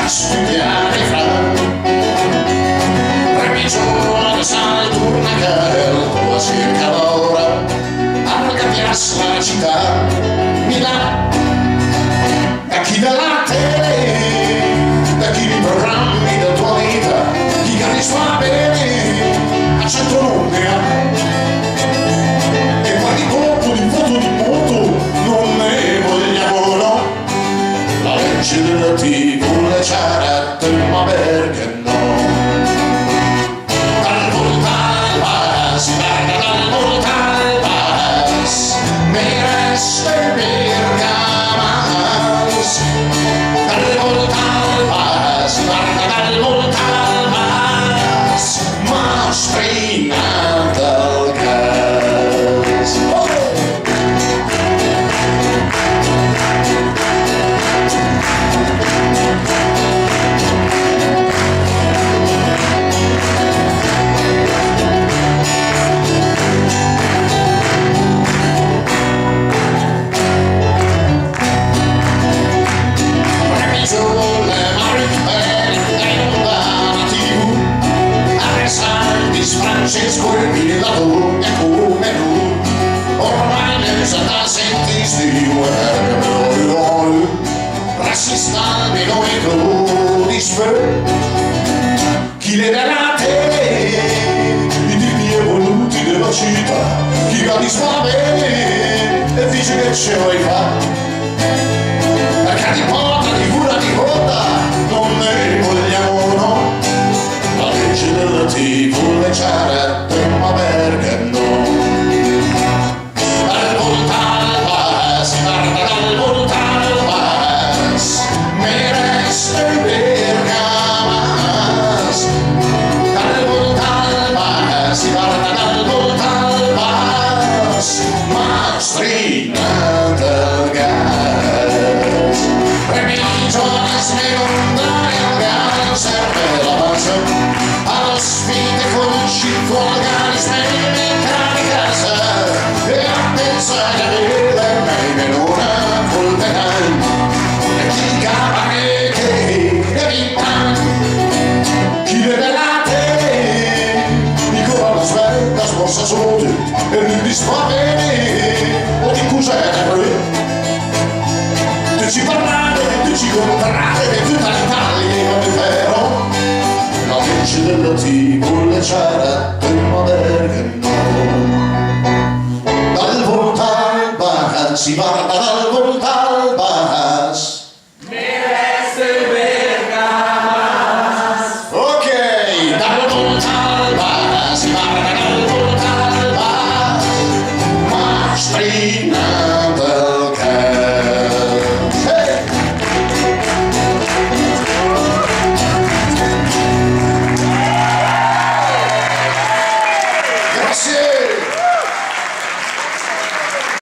a studiare fra premi giorni sale turna che la tua circa l'ora al cambiarsi la città mi dà da chi dalla tele, da chi i programmi della tua vita, chi capisce bene a 100 numeri e poi di colpo di foto di moto non ne vogliamo no. La legge della TV le cerette ma perché no. Dal Voltalbas, guarda dal Voltalbas mi resta il Bergamas. Dal Voltalbas, guarda dal Voltalbas mostrina del cas. Francesco il Pilato è come lui, ormai ne sa da sentisti rassista almeno e crudi chi le dà la tele i tipi evoluti della città, chi capisca bene e dice che ce vuoi fare perché di porta, di cura, di coda non ne vogliamo no. La legge della TV le cerette ma perché no. Dal Voltalbas, guarda dal Voltalbas mi resta il Bergamas. Dal Voltalbas, guarda dal Voltalbas mostrina del gas. Premi giorni smemondare il gas serve la pace allo spinte con il circo magari sperimentare in casa e a pensare a vedere meglio una colpetà e chi capane che vintan chi vede la tele dico alla svelta sborsa solo e mi disfa bene o di cos'è te ci parlare, te ci comprare di tutta l'Italia non è vero. La legge della TV le cerette